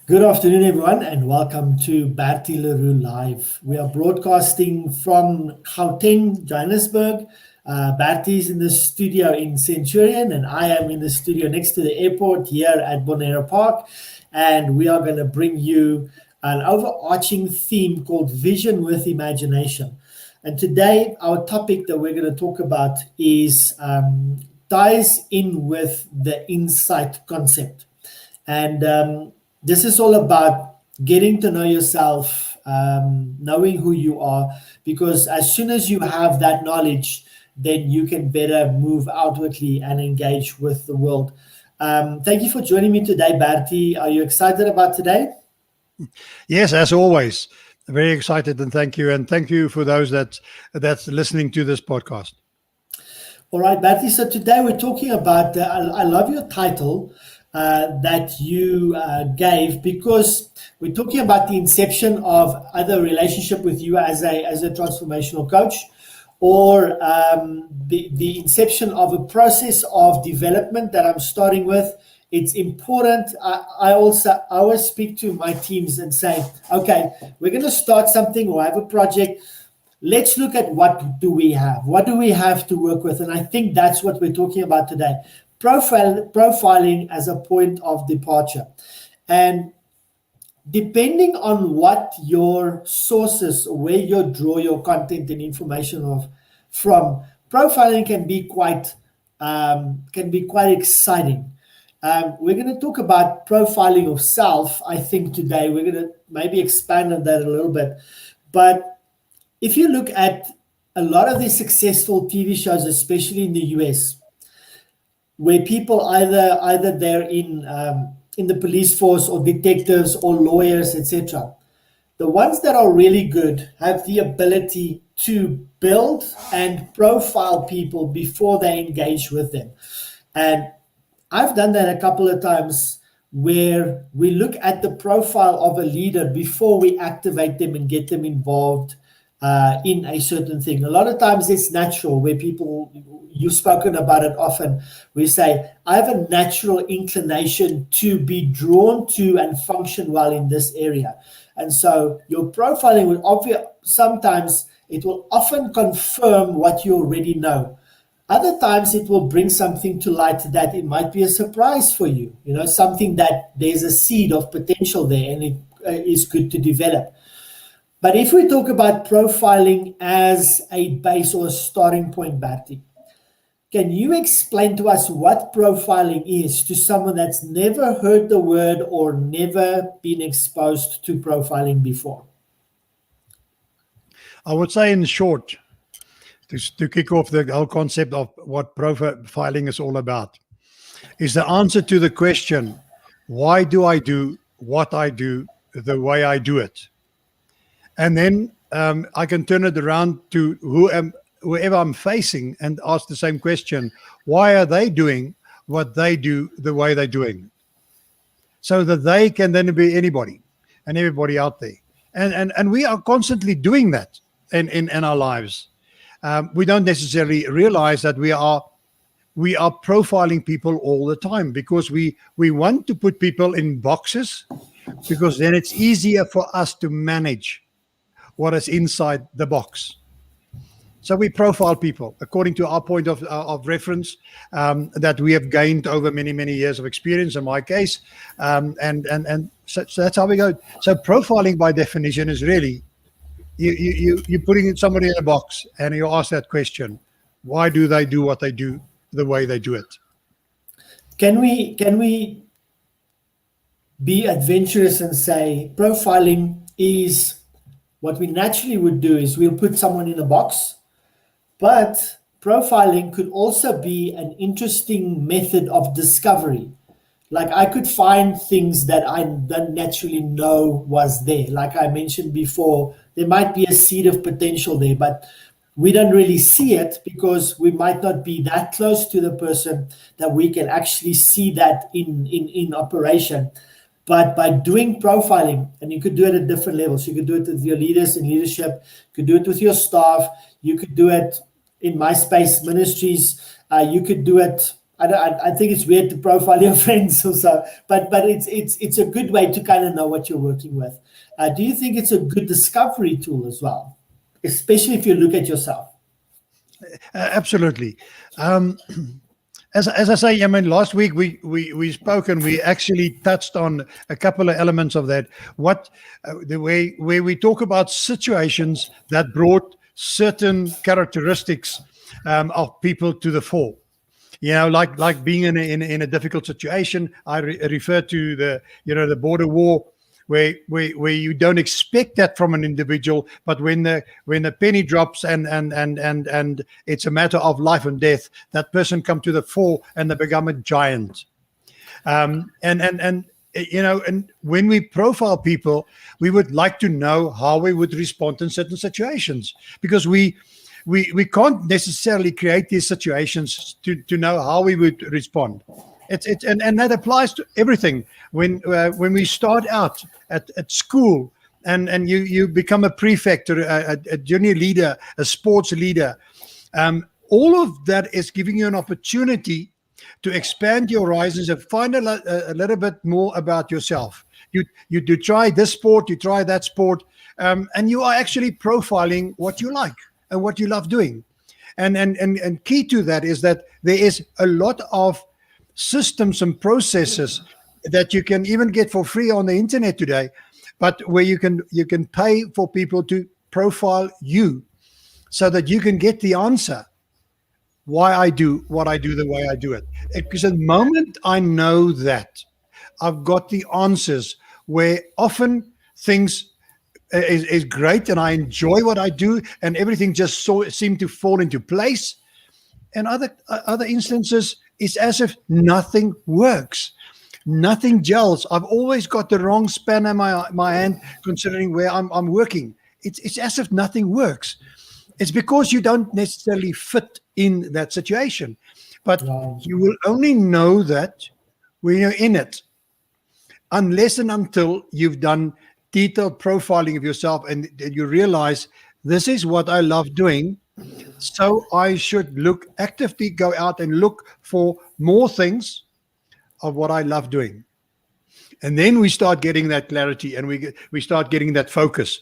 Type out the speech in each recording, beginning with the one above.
Good afternoon, everyone, and welcome to Bertie Leroux Live. We are broadcasting from Gauteng, Johannesburg. Bertie's in the studio in Centurion, and I am in the studio next to the airport here at Bonaire Park. And we are going to bring you an overarching theme called Vision with Imagination. And today, our topic that we're going to talk about is ties in with the insight concept. And this is all about getting to know yourself, knowing who you are, because as soon as you have that knowledge, then you can better move outwardly and engage with the world. Thank you for joining me today, Bertie. Are you excited about today? Yes, as always. Very excited, and thank you. And thank you for those that's listening to this podcast. All right, Bertie. So today we're talking about, I love your title, that you gave, because we're talking about the inception of either a relationship with you as a transformational coach, or the inception of a process of development that I'm starting with. It's important. I always speak to my teams and say, okay, we're going to start something or have a project. Let's look at what do we have? What do we have to work with? And I think that's what we're talking about today. Profiling as a point of departure. And depending on what your sources, where you draw your content and information from, profiling can be quite exciting. We're going to talk about profiling of self, I think, today. We're going to maybe expand on that a little bit. But if you look at a lot of the successful TV shows, especially in the US, where people either they're in the police force or detectives or lawyers, etc. The ones that are really good have the ability to build and profile people before they engage with them. And I've done that a couple of times, where we look at the profile of a leader before we activate them and get them involved in a certain thing. A lot of times it's natural, where people, you've spoken about it often, we say, I have a natural inclination to be drawn to and function well in this area. And so your profiling will sometimes it will often confirm what you already know. Other times it will bring something to light that it might be a surprise for you, something that there's a seed of potential there, and it is good to develop. But if we talk about profiling as a base or a starting point, Bertie, can you explain to us what profiling is to someone that's never heard the word or never been exposed to profiling before? I would say, in short, to kick off the whole concept of what profiling is all about, is the answer to the question, why do I do what I do the way I do it? And then I can turn it around to whoever I'm facing and ask the same question: why are they doing what they do the way they're doing? So that they can then be anybody and everybody out there. And we are constantly doing that in our lives. We don't necessarily realize that we are profiling people all the time, because we want to put people in boxes, because then it's easier for us to manage what is inside the box. So we profile people according to our point of reference that we have gained over many, many years of experience, in my case. And so that's how we go. So profiling, by definition, is really you're putting somebody in a box, and you ask that question: why do they do what they do the way they do it? Can we be adventurous and say profiling is what we naturally would do is we'll put someone in a box, but profiling could also be an interesting method of discovery. Like, I could find things that I don't naturally know was there. Like I mentioned before, there might be a seed of potential there, but we don't really see it because we might not be that close to the person that we can actually see that in operation. But by doing profiling, and you could do it at different levels. You could do it with your leaders in leadership. You could do it with your staff. You could do it in MySpace Ministries. You could do it I think it's weird to profile your friends or so, but it's a good way to kind of know what you're working with. Do you think it's a good discovery tool as well, especially if you look at yourself? Absolutely. As I say, I mean, last week we spoke and we actually touched on a couple of elements of that. What the way where we talk about situations that brought certain characteristics of people to the fore. You know, like being in a difficult situation. I refer to the border war, where you don't expect that from an individual, but when the penny drops and it's a matter of life and death, that person come to the fore and they become a giant. And when we profile people, we would like to know how we would respond in certain situations, because we can't necessarily create these situations to know how we would respond. And that applies to everything. When we start out at school and you become a prefect or a junior leader, a sports leader, all of that is giving you an opportunity to expand your horizons and find a little bit more about yourself. You try this sport, you try that sport, and you are actually profiling what you like and what you love doing. And key to that is that there is a lot of systems and processes that you can even get for free on the internet today, but where you can pay for people to profile you so that you can get the answer why I do what I do the way I do it. Because the moment I know that, I've got the answers, where often things is great and I enjoy what I do and everything just seem to fall into place. And other instances, it's as if nothing works. Nothing gels. I've always got the wrong span in my hand, considering where I'm working. It's as if nothing works. It's because you don't necessarily fit in that situation. But you will only know that when you're in it, unless and until you've done detailed profiling of yourself and you realize, this is what I love doing, so I should actively go out and look for more things of what I love doing. And then we start getting that clarity and we start getting that focus.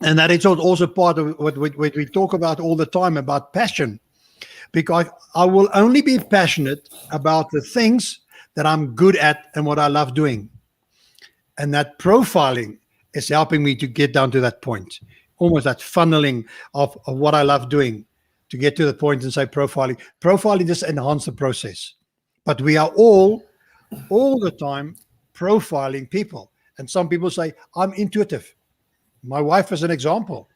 And that is also part of what we talk about all the time, about passion. Because I will only be passionate about the things that I'm good at and what I love doing. And that profiling is helping me to get down to that point, almost that funneling of what I love doing, to get to the point and say profiling. Profiling just enhances the process. But we are all the time profiling people. And some people say, I'm intuitive. My wife is an example.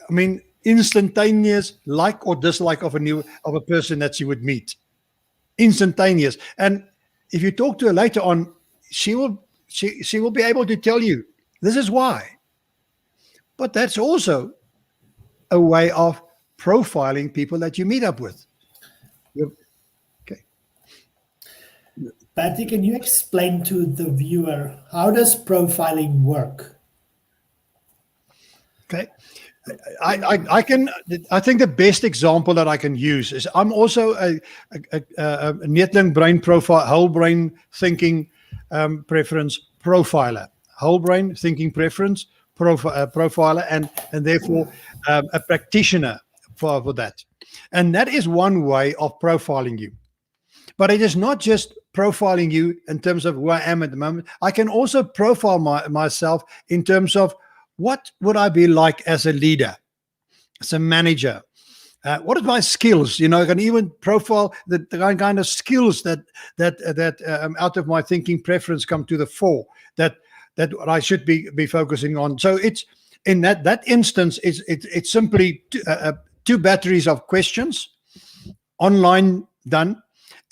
I mean, instantaneous like or dislike of a person that she would meet. Instantaneous. And if you talk to her later on, she will be able to tell you, this is why. But that's also a way of profiling people that you meet up with. Okay. Patty, can you explain to the viewer, how does profiling work? Okay. I think the best example that I can use is, I'm also a Netlink brain profile, whole brain thinking preference profiler, whole brain thinking preference profiler, and therefore a practitioner for that. And that is one way of profiling you. But it is not just profiling you in terms of who I am at the moment. I can also profile myself in terms of, what would I be like as a leader, as a manager? What are my skills? I can even profile the kind of skills that out of my thinking preference come to the fore, that I should be focusing on. So it's in that instance, it's simply two batteries of questions, online done,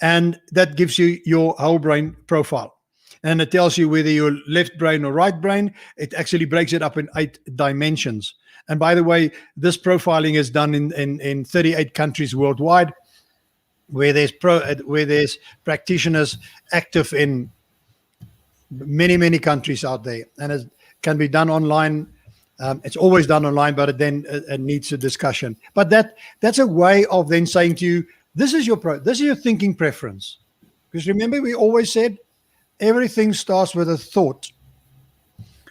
and that gives you your whole brain profile. And it tells you whether you're left brain or right brain. It actually breaks it up in 8 dimensions. And by the way, this profiling is done in 38 countries worldwide, where there's practitioners active in many countries out there. And it can be done online. It's always done online, but it needs a discussion. But that's a way of then saying to you, This is your thinking preference. Because remember, we always said everything starts with a thought.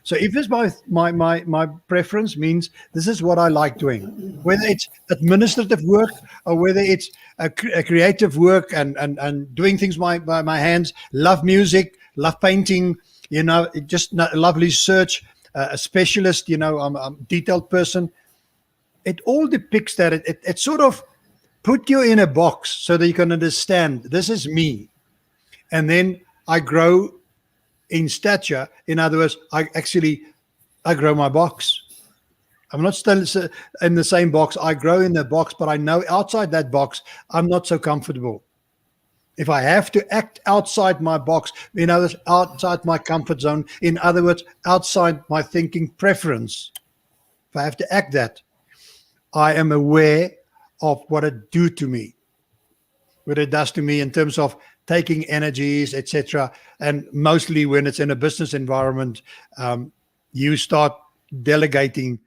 So if it's my preference, means this is what I like doing, whether it's administrative work or whether it's a creative work and doing things by my hands. Love music, love painting, just love research. A specialist, I'm a detailed person. It all depicts that it sort of put you in a box so that you can understand this is me, and then I grow in stature. In other words, I grow my box. I'm not still in the same box. I grow in the box, but I know outside that box, I'm not so comfortable. If I have to act outside my box, in other words, outside my comfort zone, in other words, outside my thinking preference, if I have to act that, I am aware of what it do to me, what it does to me in terms of taking energies, etc. And mostly when it's in a business environment, you start delegating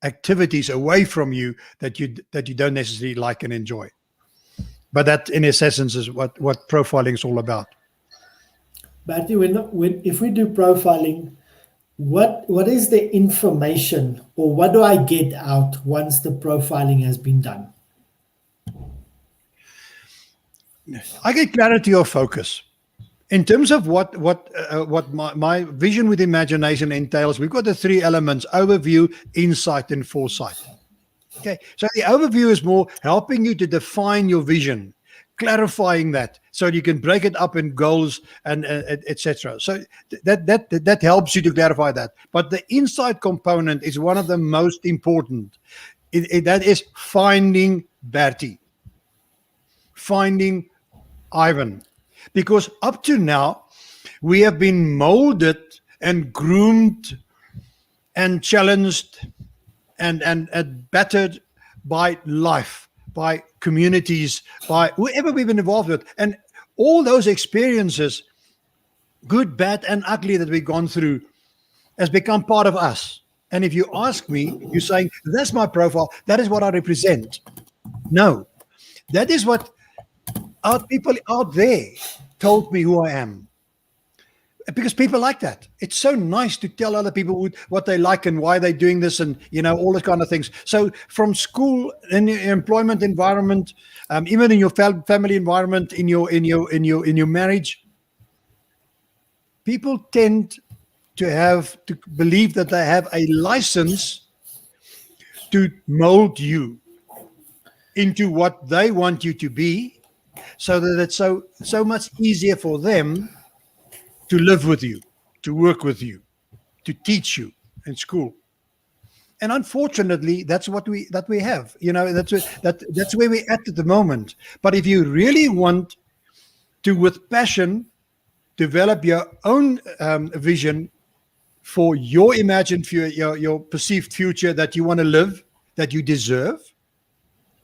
activities away from you that you don't necessarily like and enjoy. But that, in its essence, is what profiling is all about. Bertie, if we do profiling, what is the information, or what do I get out once the profiling has been done? I get clarity of focus. In terms of what my vision with imagination entails, we've got the three elements: overview, insight, and foresight. Okay, so the overview is more helping you to define your vision, clarifying that, so you can break it up in goals and etc. So that helps you to clarify that. But the insight component is one of the most important. That is finding Bertie, finding Ivan, because up to now we have been molded and groomed and challenged and battered by life, by communities, by whoever we've been involved with. And all those experiences, good, bad, and ugly, that we've gone through has become part of us. And if you ask me, you're saying, that's my profile, that is what I represent. No, that is what people out there told me who I am. Because people like that. It's so nice to tell other people what they like and why they're doing this, and all those kind of things. So from school, in your employment environment, even in your family environment, in your marriage, people tend to believe that they have a license to mold you into what they want you to be, so that it's so much easier for them to live with you, to work with you, to teach you in school. And unfortunately, that's what we have. That's where we're at the moment. But if you really want to, with passion, develop your own vision for your imagined future, your perceived future that you want to live, that you deserve,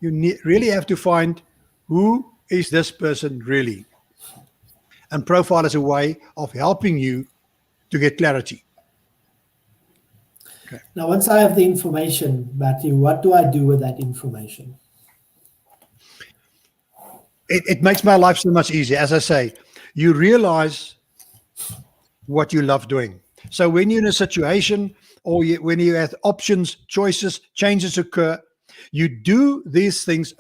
you really have to find, who is this person really? And profile is a way of helping you to get clarity. Okay. Now, once I have the information, Bertie, what do I do with that information? It makes my life so much easier. As I say, you realize what you love doing. So when you're in a situation, or when you have options, choices, changes occur, you do these things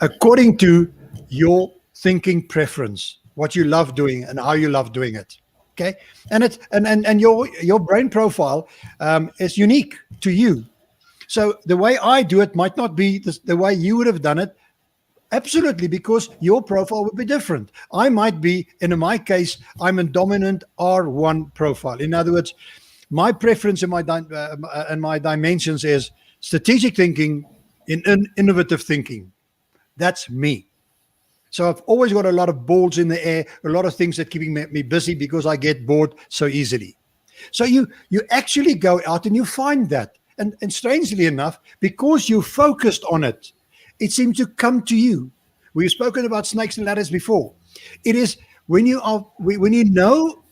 according to your thinking preference, what you love doing and how you love doing it. Okay, and your brain profile is unique to you. So the way I do it might not be the way you would have done it. Absolutely, because your profile would be different. I might be, in my case, I'm a dominant R1 profile. In other words, my preference and my dimensions is strategic thinking and innovative thinking. That's me. So I've always got a lot of balls in the air, a lot of things that keeping me busy, because I get bored so easily. So you actually go out and you find that. And strangely enough, because you focused on it, it seems to come to you. We've spoken about snakes and ladders before. It is when you know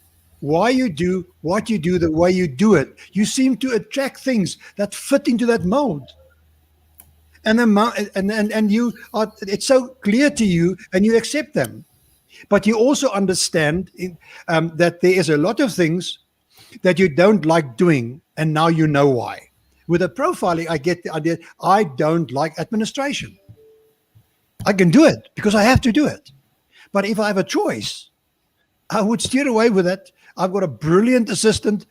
why you do what you do, the way you do it, you seem to attract things that fit into that mold. and and you are, it's so clear to you, and you accept them. But you also understand that there is a lot of things that you don't like doing, and now you know why. With a profiling, I get the idea. I don't like administration. I can do it because I have to do it. But if I have a choice, I would steer away with it. I've got a brilliant assistant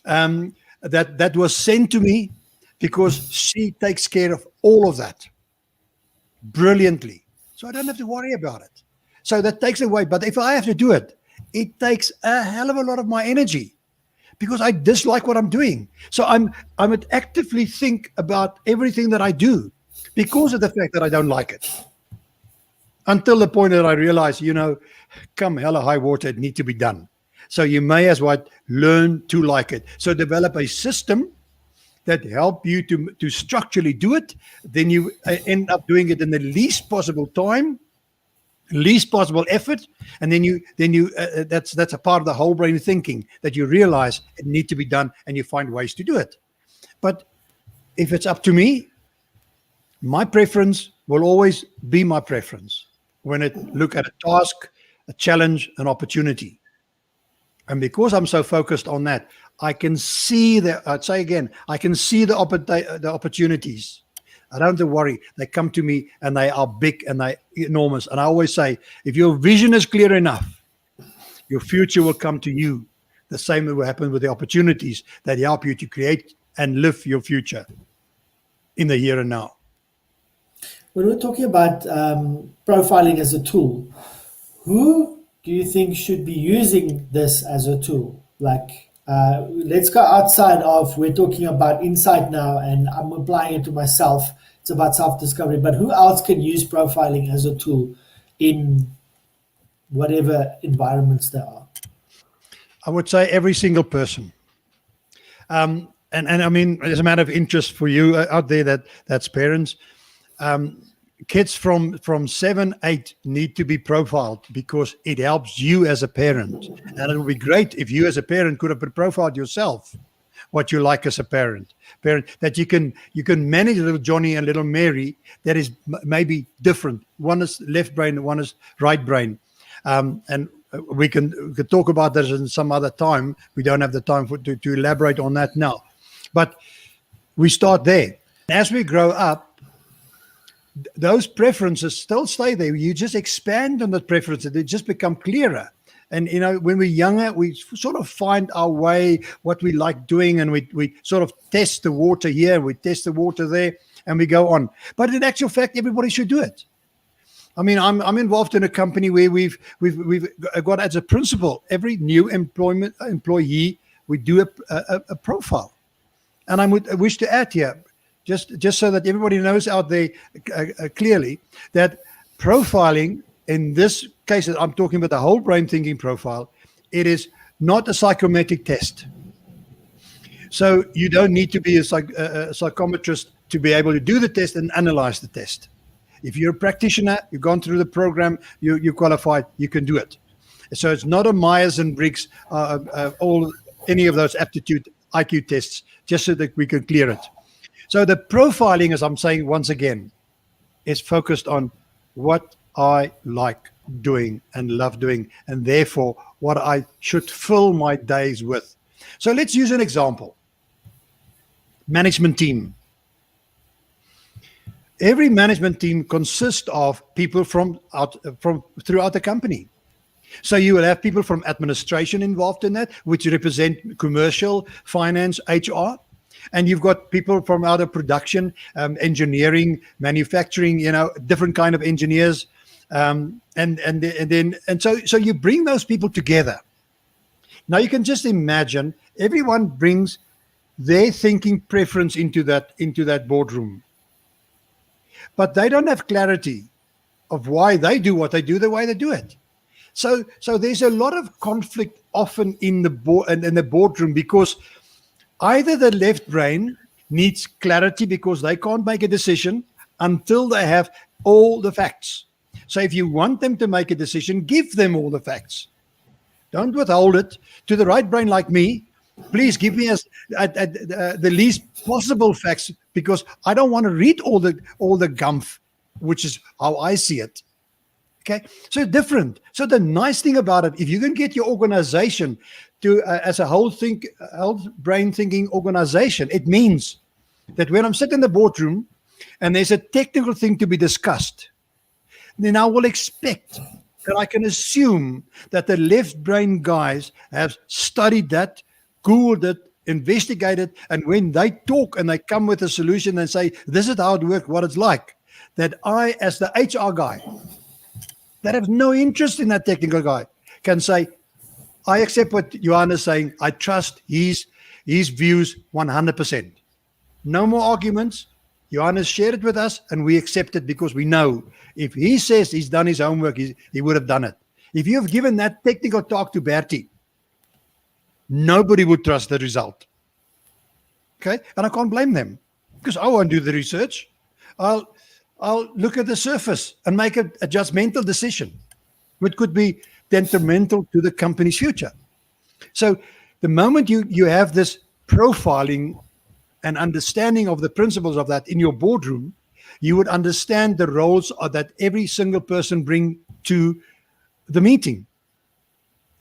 that was sent to me because she takes care of all of that brilliantly. So I don't have to worry about it. So that takes away. But if I have to do it, it takes a hell of a lot of my energy because I dislike what I'm doing. So I'm would actively think about everything that I do because of the fact that I don't like it. Until the point that I realize, come hell or high water, it needs to be done. So you may as well learn to like it. So develop a system that help you to structurally do it. Then you end up doing it in the least possible time, least possible effort, and then you that's a part of the whole brain thinking that you realize it needs to be done, and you find ways to do it. But if it's up to me, my preference will always be my preference when I look at a task, a challenge, an opportunity. And because I'm so focused on that, I can see I'd say again, I can see the opportunities. I don't have to worry. They come to me and they are big and they enormous. And I always say, if your vision is clear enough, your future will come to you. The same will happen with the opportunities that help you to create and live your future in the here and now. When we're talking about profiling as a tool, who do you think should be using this as a tool? Like, let's go outside of, we're talking about insight now, and I'm applying it to myself. It's about self-discovery. But who else can use profiling as a tool in whatever environments there are? I would say every single person. And I mean, as a matter of interest for you out there, that's parents. Kids from 7, 8 need to be profiled because it helps you as a parent. And it would be great if you as a parent could have profiled yourself, what you like as a parent, that you can manage little Johnny and little Mary that is maybe different. One is left brain, one is right brain. And we can talk about this in some other time. We don't have the time to elaborate on that now. But we start there. As we grow up, those preferences still stay there. You just expand on the preferences. They just become clearer. And, when we're younger, we sort of find our way, what we like doing, and we sort of test the water here, we test the water there, and we go on. But in actual fact, everybody should do it. I mean, I'm involved in a company where we've got as a principle, every new employee, we do a profile. And I wish to add here, just so that everybody knows out there clearly, that profiling, in this case, I'm talking about the whole brain thinking profile, it is not a psychometric test. So you don't need to be a psychometrist to be able to do the test and analyze the test. If you're a practitioner, you've gone through the program, you're qualified, you can do it. So it's not a Myers and Briggs, any of those aptitude IQ tests, just so that we can clear it. So the profiling, as I'm saying once again, is focused on what I like doing and love doing, and therefore what I should fill my days with. So let's use an example. Management team. Every management team consists of people from throughout the company. So you will have people from administration involved in that, which represent commercial, finance, HR. And you've got people from out of production, engineering, manufacturing, different kind of engineers. And so you bring those people together. Now you can just imagine everyone brings their thinking preference into that boardroom. But they don't have clarity of why they do what they do the way they do it. So there's a lot of conflict often in the boardroom because either the left brain needs clarity because they can't make a decision until they have all the facts. So if you want them to make a decision, give them all the facts. Don't withhold it. To the right brain like me, Please give me the least possible facts, because I don't want to read all the gumph, which is how I see it. Okay, so different. So the nice thing about it, if you can get your organization to as a whole brain thinking organization, it means that when I'm sitting in the boardroom and there's a technical thing to be discussed, then I will expect that I can assume that the left brain guys have studied that, Googled it, investigated, and when they talk and they come with a solution and say, this is how it works, what it's like, that I, as the HR guy, that have no interest in that technical guy, can say, I accept what Johan is saying. I trust his views 100%. No more arguments. Johan has shared it with us, and we accept it because we know if he says he's done his homework, he would have done it. If you have given that technical talk to Bertie, nobody would trust the result. Okay? And I can't blame them, because I won't do the research. I'll look at the surface and make a judgmental decision, which could be detrimental to the company's future. So the moment you have this profiling and understanding of the principles of that in your boardroom, you would understand the roles that every single person bring to the meeting.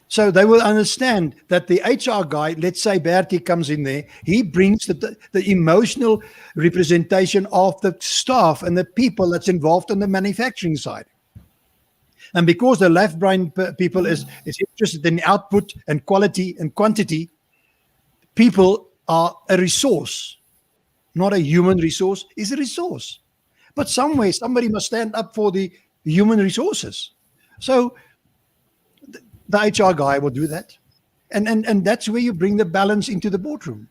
So they will understand that the HR guy, let's say Bertie comes in there, he brings the emotional representation of the staff and the people that's involved on the manufacturing side. And because the left brain people is interested in output and quality and quantity, people are a resource, not a human resource, is a resource. But somewhere, somebody must stand up for the human resources. So the HR guy will do that. And that's where you bring the balance into the boardroom.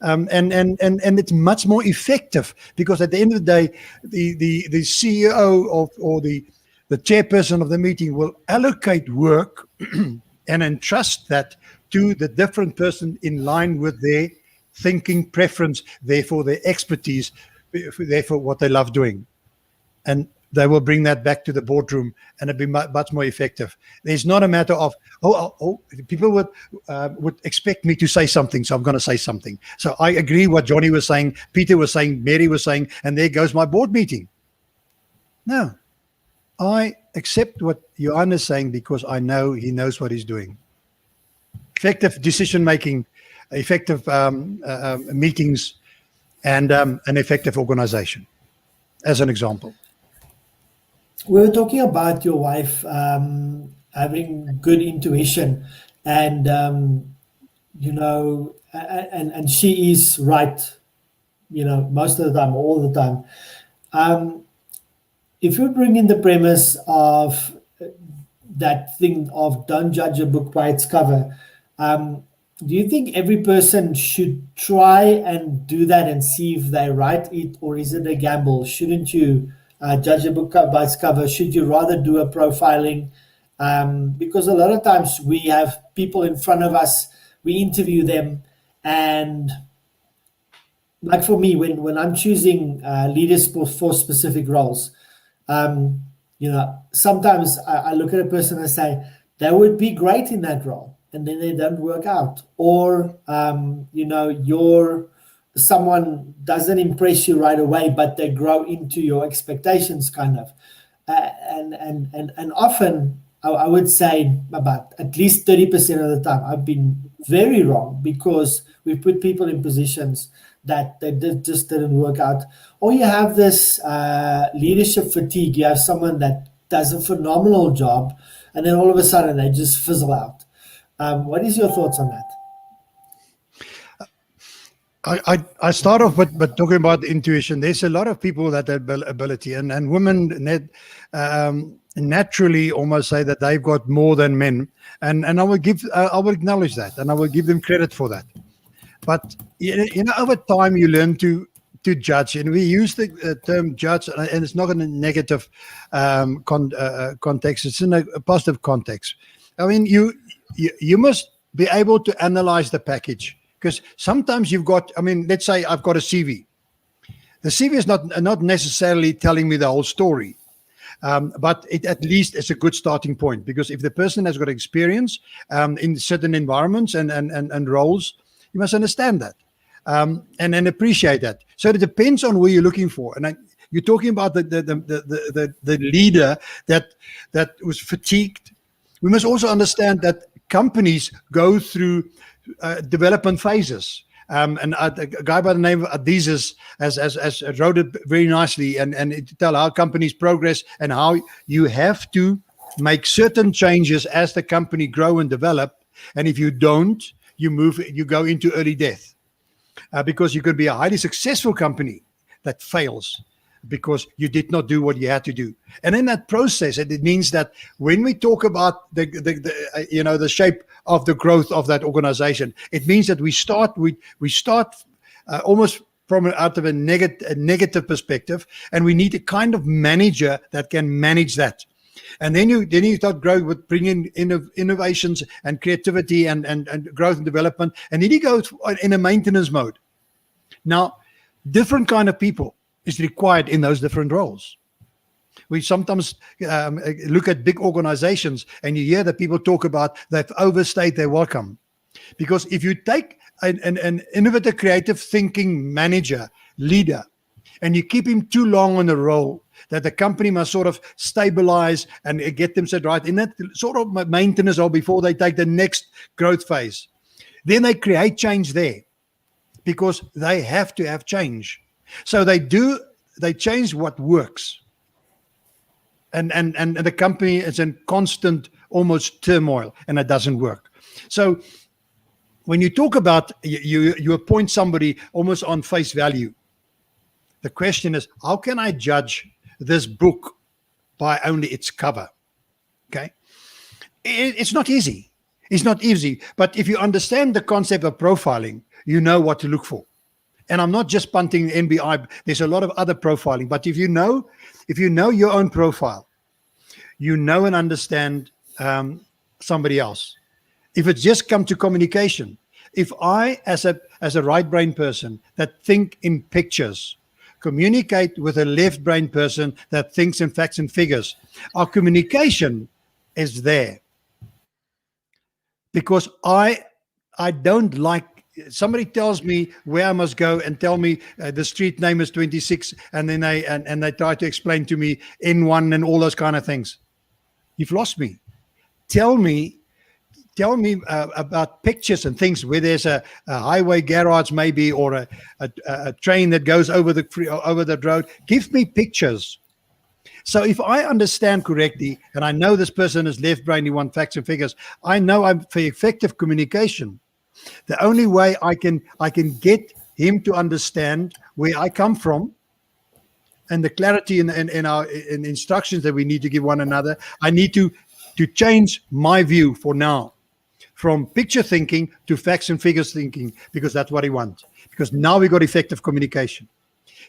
And it's much more effective, because at the end of the day, the CEO or the chairperson of the meeting will allocate work and entrust that to the different person in line with their thinking preference, therefore their expertise, therefore what they love doing. And they will bring that back to the boardroom, and it'll be much more effective. There's not a matter of, people would expect me to say something, so I'm going to say something. So I agree what Johnny was saying, Peter was saying, Mary was saying, and there goes my board meeting. No, I accept what Johan is saying because I know he knows what he's doing. Effective decision-making, effective meetings, and an effective organization, as an example. We were talking about your wife having good intuition, and and she is right, most of the time, all the time. If you bring in the premise of that thing of don't judge a book by its cover, do you think every person should try and do that and see if they write it, or is it a gamble? Shouldn't you judge a book by its cover? Should you rather do a profiling? Because a lot of times we have people in front of us, we interview them, and like for me, when I'm choosing leaders for specific roles, sometimes I look at a person and say, they would be great in that role, and then they don't work out. Or, someone doesn't impress you right away, but they grow into your expectations, kind of. And often, I would say about at least 30% of the time, I've been very wrong, because we put people in positions that they just didn't work out. Or you have this leadership fatigue. You have someone that does a phenomenal job, and then all of a sudden they just fizzle out. What is your thoughts on that? I start off with talking about intuition. There's a lot of people that have ability, and women naturally almost say that they've got more than men, and I will acknowledge that, and I will give them credit for that. But over time you learn to judge, and we use the term judge, and it's not in a negative context; it's in a positive context. I mean, you must be able to analyze the package. Because sometimes you've got, let's say I've got a CV. The CV is not necessarily telling me the whole story, but it at least is a good starting point. Because if the person has got experience in certain environments and roles, You must understand that, and appreciate that. So it depends on where you're looking for. And you're talking about the leader that was fatigued. We must also understand that companies go through development phases. And a guy by the name of Adizes has wrote it very nicely and to tell how companies progress and how you have to make certain changes as the company grow and develop. And if you don't, you go into early death, because you could be a highly successful company that fails because you did not do what you had to do. And in that process, it means that when we talk about the shape of the growth of that organization, it means that we start almost from out of a negative perspective, and we need a kind of manager that can manage that. And then you start growing with bringing innovations and creativity and growth and development, and then you go in a maintenance mode. Now, different kind of people is required in those different roles. We sometimes look at big organizations and you hear that people talk about they've overstayed their welcome. Because if you take an innovative, creative thinking manager, leader, and you keep him too long on the role, that the company must sort of stabilize and get them set right in that sort of maintenance or before they take the next growth phase, then they create change there because they have to have change. So they change what works. And the company is in constant, almost turmoil, and it doesn't work. So when you talk about, you appoint somebody almost on face value, the question is, how can I judge this book by only its cover? Okay. It's not easy. It's not easy. But if you understand the concept of profiling, you know what to look for. And I'm not just punting NBI. There's a lot of other profiling. But if you know your own profile, you know and understand somebody else. If it's just come to communication, if I, as a right brain person that think in pictures, communicate with a left brain person that thinks in facts and figures, our communication is there. Because I don't like, somebody tells me where I must go and tell me the street name is 26, and then they try to explain to me N1 and all those kind of things. You've lost me. Tell me about pictures and things where there's a highway garage maybe, or a train that goes over the road. Give me pictures. So if I understand correctly, and I know this person is left brain, he wants facts and figures, I know I'm for effective communication. The only way I can get him to understand where I come from and the clarity in our instructions that we need to give one another, I need to change my view for now from picture thinking to facts and figures thinking, because that's what he wants. Because now we got effective communication.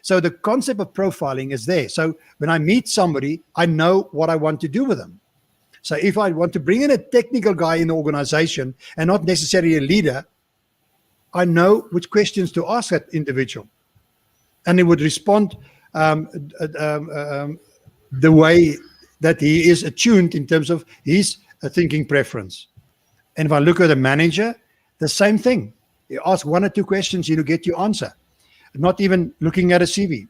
So the concept of profiling is there. So when I meet somebody, I know what I want to do with them. So if I want to bring in a technical guy in the organization and not necessarily a leader, I know which questions to ask that individual. And he would respond the way that he is attuned in terms of his thinking preference. And if I look at a manager, the same thing. You ask one or two questions, you get your answer. Not even looking at a CV.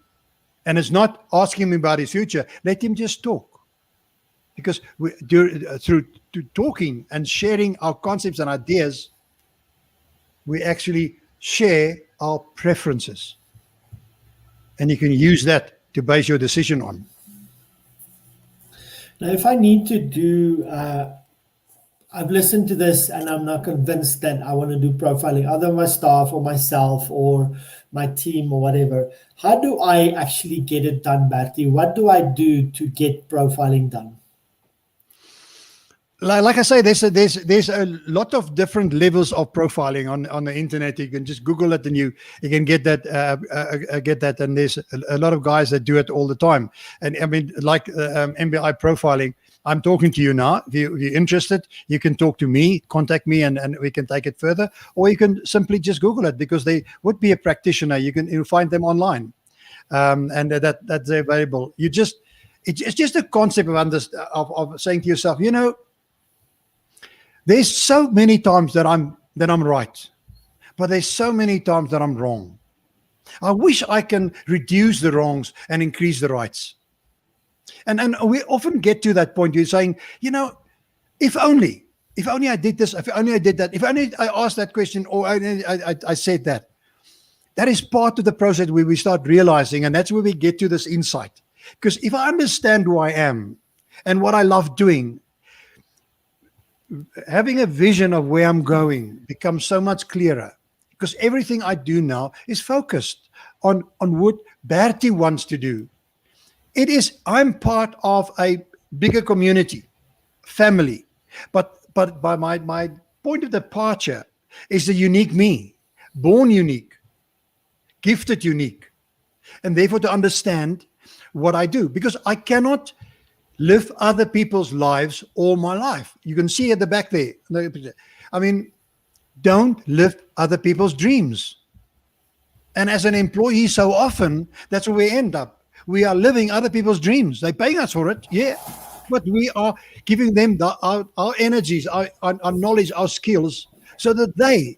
And it's not asking him about his future. Let him just talk. Because through talking and sharing our concepts and ideas, we actually share our preferences. And you can use that to base your decision on. Now, if I need to do, I've listened to this and I'm not convinced that I want to do profiling, either my staff or myself or my team or whatever. How do I actually get it done, Bertie? What do I do to get profiling done? Like I say, there's a lot of different levels of profiling on the internet. You can just Google it and you can get that. And there's a lot of guys that do it all the time. And I mean, like MBI profiling, I'm talking to you now. If you're interested, you can talk to me, contact me, and we can take it further. Or you can simply just Google it, because they would be a practitioner. You'll find them online, and that's available. It's just a concept of saying to yourself, there's so many times that I'm right, but there's so many times that I'm wrong. I wish I can reduce the wrongs and increase the rights. And we often get to that point. You're saying, if only I did this, if only I did that, if only I asked that question, or I said that. That is part of the process where we start realizing, and that's where we get to this insight. Because if I understand who I am and what I love doing, having a vision of where I'm going becomes so much clearer. Because everything I do now is focused on what Bertie wants to do. I'm part of a bigger community, family. But by my point of departure is the unique me, born unique, gifted unique. And therefore to understand what I do. Because I cannot live other people's lives all my life. You can see at the back there. I mean, don't live other people's dreams. And as an employee, so often, that's where we end up. We are living other people's dreams. They're paying us for it, yeah. But we are giving them our energies, our knowledge, our skills, so that they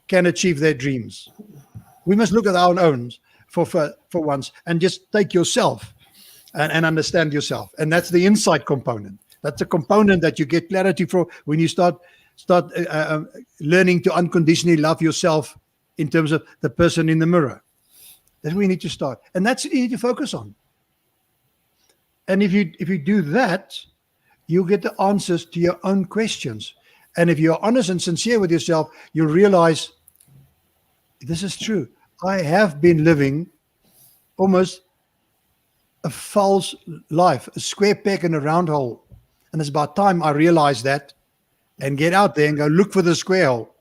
can achieve their dreams. We must look at our own for once and just take yourself and understand yourself. And that's the insight component. That's a component that you get clarity for when you start learning to unconditionally love yourself in terms of the person in the mirror. That's where you need to start. And that's what you need to focus on. And if you do that, you'll get the answers to your own questions. And if you're honest and sincere with yourself, you'll realize this is true. I have been living almost a false life, a square peg in a round hole. And it's about time I realize that and get out there and go look for the square hole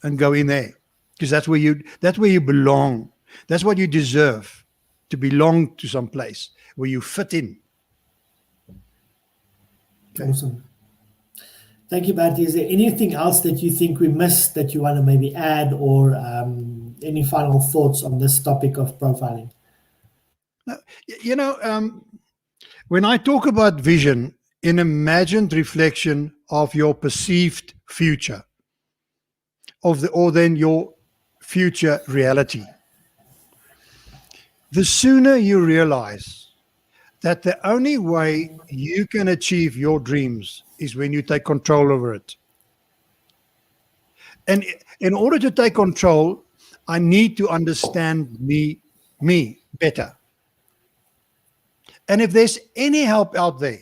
and go in there. Because that's where you belong. That's what you deserve, to belong to some place where you fit in. Awesome. Thank you, Bertie. Is there anything else that you think we missed that you want to maybe add, or any final thoughts on this topic of profiling? When I talk about vision, an imagined reflection of your perceived future, or then your future reality. The sooner you realize that the only way you can achieve your dreams is when you take control over it. And in order to take control, I need to understand me better. And if there's any help out there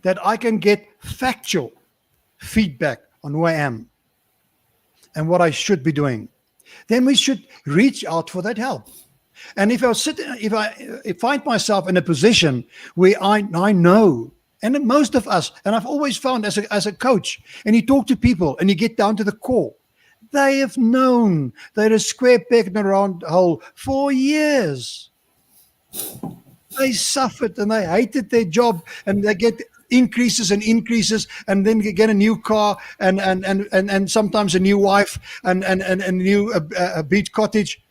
that I can get factual feedback on who I am and what I should be doing, then we should reach out for that help. And if I find myself in a position where I know, and most of us, and I've always found as a coach, and you talk to people and you get down to the core, they have known they're a square peg in a round hole for years. They suffered and they hated their job, and they get increases, and then get a new car and sometimes a new wife and a new beach cottage.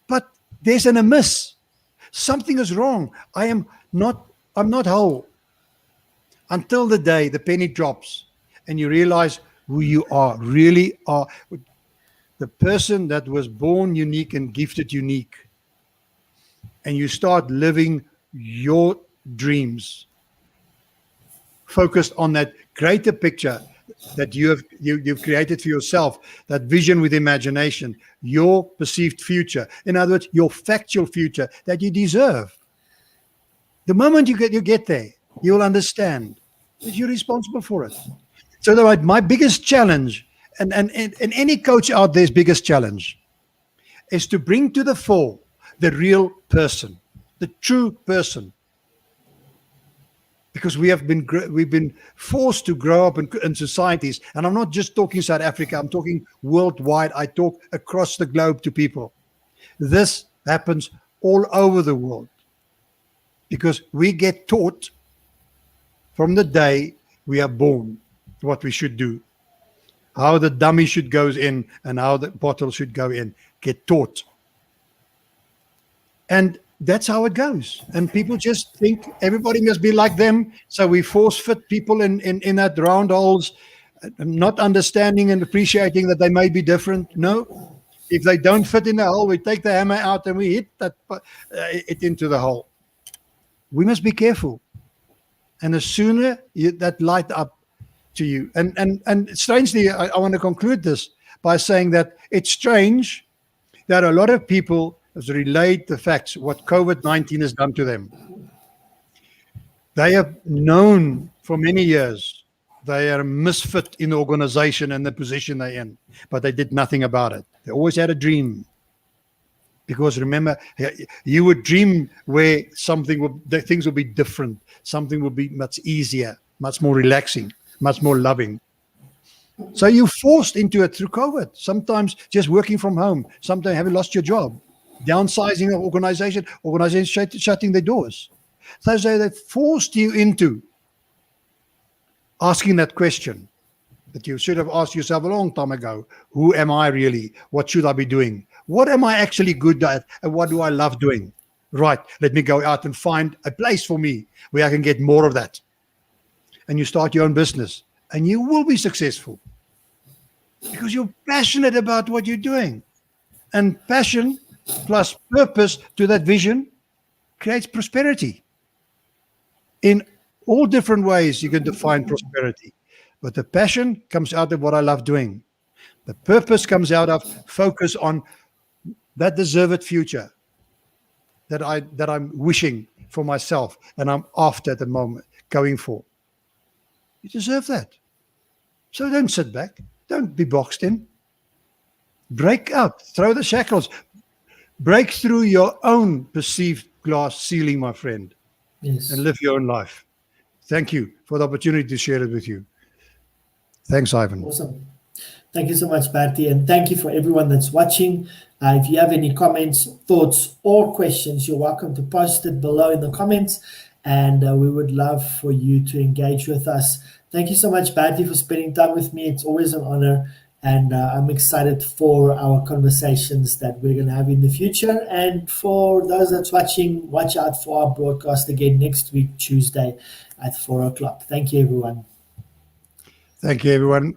But there's an amiss. Something is wrong. I'm not whole. Until the day the penny drops and you realize who you really are. The person that was born unique and gifted unique. And you start living your dreams, focused on that greater picture that you've created for yourself, that vision with imagination, your perceived future. In other words, your factual future that you deserve. The moment you get there, you will understand that you're responsible for it. So my biggest challenge, and any coach out there's biggest challenge, is to bring to the fore the real person, the true person. Because we've been forced to grow up in societies, and I'm not just talking South Africa, I'm talking worldwide. I talk across the globe to people. This happens all over the world because we get taught from the day we are born what we should do, how the dummy should go in and how the bottle should go in. Get taught. And that's how it goes. And people just think everybody must be like them. So we force fit people in that round holes not understanding and appreciating that they may be different. No. If they don't fit in the hole, we take the hammer out and we hit it into the hole. We must be careful. And the sooner that light up to you. And strangely, I want to conclude this by saying that it's strange that a lot of people have relayed the facts, what COVID-19 has done to them. They have known for many years they are a misfit in the organization and the position they're in, but they did nothing about it. They always had a dream. Because remember, you would dream where things will be different. Something will be much easier, much more relaxing, much more loving. So you're forced into it through COVID. Sometimes just working from home. Sometimes having lost your job. Downsizing of organization shutting their doors. So they forced you into asking that question that you should have asked yourself a long time ago. Who am I really? What should I be doing? What am I actually good at? And what do I love doing? Right, let me go out and find a place for me where I can get more of that. And you start your own business and you will be successful because you're passionate about what you're doing. And passion plus purpose to that vision creates prosperity. In all different ways you can define prosperity. But the passion comes out of what I love doing. The purpose comes out of focus on that deserved future that I'm wishing for myself and I'm after at the moment, going for. You deserve that. So don't sit back. Don't be boxed in. Break out. Throw the shackles. Break through your own perceived glass ceiling, my friend. Yes. And live your own life. Thank you for the opportunity to share it with you. Thanks, Ivan. Awesome. Thank you so much, Bertie, and thank you for everyone that's watching. If you have any comments, thoughts, or questions, you're welcome to post it below in the comments, and we would love for you to engage with us. Thank you so much, Bertie, for spending time with me. It's always an honor, and I'm excited for our conversations that we're going to have in the future. And for those that's watching, watch out for our broadcast again next week, Tuesday at 4 o'clock. Thank you, everyone. Thank you, everyone.